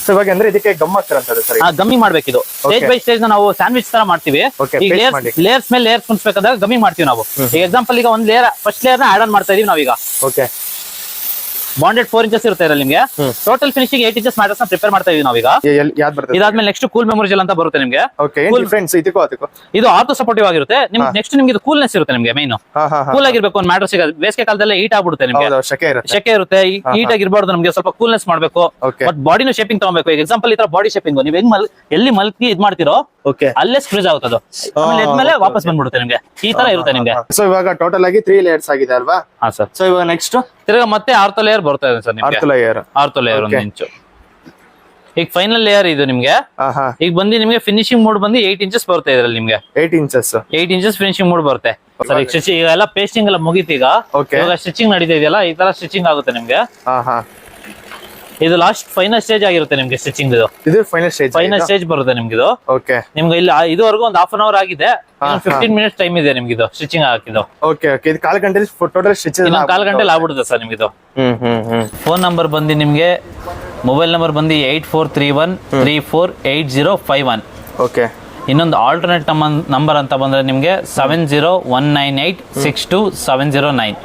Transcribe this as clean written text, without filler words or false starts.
So ಇವಾಗ ಅಂದ್ರೆ ಇದಕ್ಕೆ ಗಮ್ ಹಾಕ್ತಾರಂತದ್ದು ಸರ್. ಗಮ್ಮಿ ಮಾಡ್ಬೇಕಿದು ಸ್ಟೇಜ್ ಬೈ ಸ್ಟೇಜ್ ನಾವು ಸ್ಯಾಂಡ್ವಿಚ್ ತರ ಮಾಡ್ತೀವಿ. ಈಗ ಲೇಯರ್ಸ್ ಮೇಲೆ ಲೇಯರ್ಸ್ ಕುಣಿಸ್ಬೇಕಾದಾಗ ಗಮ್ಮಿ ಮಾಡ್ತೀವಿ ನಾವು. ಈಗ ಎಕ್ಸಾಂಪಲ್ ಈಗ ಒಂದ್ ಲೇಯರ್ ಫಸ್ಟ್ ಲೇಯರ್ ನ ಆಡ್ ಆನ್ ಮಾಡ್ತಾ ಇದೀವಿ ನಾವೀಗ. ಓಕೆ, ಬಾಂಡೆಡ್ 4 ಇಂಚಸ್ ಇರುತ್ತೆ ಇದ್ರಲ್ಲಿ ನಿಮ್ಗೆ. ಟೋಟಲ್ ಫಿನಿಶಿಂಗ್ 8 ಇಂಚಸ್ ಮ್ಯಾಟ್ರಸ್ ನ ಪ್ರಿಪೇರ್ ಮಾಡ್ತಾ ಇದೀವಿ ನಾವೀಗ. ಇದಾದ್ಮೇಲೆ ನೆಕ್ಸ್ಟ್ ಕೂಲ್ ಮೆಮೊರಿ ಜೆಲ್ ಅಂತ ಬರುತ್ತೆ ನಿಮ್ಗೆ. ಇದು ಆರ್ಥೋ ಸಪೋರ್ಟಿವ್ ಆಗಿರುತ್ತೆ. ನಿಮ್ಗೆ ನೆಕ್ಸ್ಟ್ ನಿಮ್ಗೆ ಇದು ಕೂಲ್ನೆಸ್ ಇರುತ್ತೆ ನಿಮ್ಗೆ. ಮೈನ್ ಕೂಲ್ ಆಗಿರ್ಬೇಕು ಒಂದು ಮ್ಯಾಟ್ರಸ್. ಬೇಸಿಗೆ ಕಾಲದಲ್ಲ ಹೀಟ್ ಆಗ್ಬಿಡುತ್ತೆ ನಿಮ್ಗೆ, ಶೆಕೆ ಇರುತ್ತೆ. ಹೀಟ್ ಆಗಿರ್ಬಾರ್ದು ನಮ್ಗೆ, ಸ್ವಲ್ಪ ಕೂಲ್ನೆಸ್ ಮಾಡ್ಬೇಕು. ಬಟ್ ಬಾಡಿನೂ ಶೇಪಿಂಗ್ ತಗೋಬೇಕು. ಈಗ ಎಕ್ಸಾಂಪಲ್ ಈ ತರ ಬಾಡಿ ಶೇಪಿಂಗ್ ನೀವು ಹೆಂಗ್ ಎಲ್ಲಿ ಮಲ್ಕಿ ಇದ್ ಮಾಡ್ತಿರೋ ಅಲ್ಲೇ ಸ್ಕ್ರೀಜ್ ಆಗುತ್ತದು. ಆಮೇಲೆ ವಾಪಸ್ ಬಂದ್ಬಿಡುತ್ತೆ ನಿಮ್ಗೆ. ಈ ತರ ಇರುತ್ತೆ ನಿಮ್ಗೆ. ಸೊ ಇವಾಗ ಟೋಟಲ್ ಆಗಿ 3 ಲೇಯರ್ಸ್ ಆಗಿದೆ ಅಲ್ವಾ? ಹಾ ಸರ್. ಸೊ ಇವಾಗ ನೆಕ್ಸ್ಟ್ ತಿರ್ಗಾ ಮತ್ತೆ ಆರ್ಥೋ ಲೇಯರ್ ಬರ್ತಾ ಇದೆ ಸರ್ ನಿಮ್ಗೆ. ಆರ್ಥೋ ಲೇಯರ್ 1 ಇಂಚು. ಈಗ ಫೈನಲ್ ಲೇಯರ್ ಇದು ನಿಮ್ಗೆ. ಈಗ ಬಂದು ನಿಮ್ಗೆ ಫಿನಿಶಿಂಗ್ ಮೋಡ್ ಬಂದು 8 ಇಂಚಸ್ ಬರುತ್ತೆ ಇದ್ರಲ್ಲಿ ನಿಮ್ಗೆ. 8 ಇಂಚಸ್ ಫಿನಿಶಿಂಗ್ ಮೋಡ್ ಬರುತ್ತೆ ಸರ್. ಈಗ ಸ್ಟಿಚಿಂಗ್ ಎಲ್ಲ ಪೇಸ್ಟಿಂಗ್ ಎಲ್ಲ ಮುಗೀತು. ಈಗ ಸ್ಟಿಚಿಂಗ್ ನಡೀತಾ ಇದೆಯಲ್ಲ, ಈ ತರ ಸ್ಟಿಚಿಂಗ್ ಆಗುತ್ತೆ ನಿಮ್ಗೆ. ಇದು ಲಾಸ್ಟ್ ಫೈನಲ್ ಸ್ಟೇಜ್ ಆಗಿರುತ್ತೆ ನಿಮ್ಗೆ ಸ್ಟಿಚಿಂಗ್. ಇದು ಫೈನಲ್ ಸ್ಟೇಜ್ ಬರುತ್ತೆ ನಿಮ್ಗೆ. ಇದು ನಿಮ್ಗೆ ಇಲ್ಲಿ ಇದುವರೆಗೂ ಒಂದು ಹಾಫ್ ಅನ್ ಅವರ್ ಆಗಿದೆ. 15 ಮಿನಿಟ್ಸ್ ಟೈಮ್ ಇದೆ ನಿಮ್ಗೆ ಇದು ಸ್ಟಿಚಿಂಗ್ ಹಾಕಿದ್ದು. ಕಾಲ್ ಗಂಟೆಲಿ ಆಗ್ಬಿಡುತ್ತೆ ಸರ್ ನಿಮ್ಗೆ. ಫೋನ್ ನಂಬರ್ ಬಂದು ನಿಮ್ಗೆ, ಮೊಬೈಲ್ ನಂಬರ್ ಬಂದು 8431348051. ಇನ್ನೊಂದು ಆಲ್ಟರ್ನೇಟ್ ನಂಬರ್ ಅಂತ ಬಂದ್ರೆ ನಿಮ್ಗೆ 7019862709.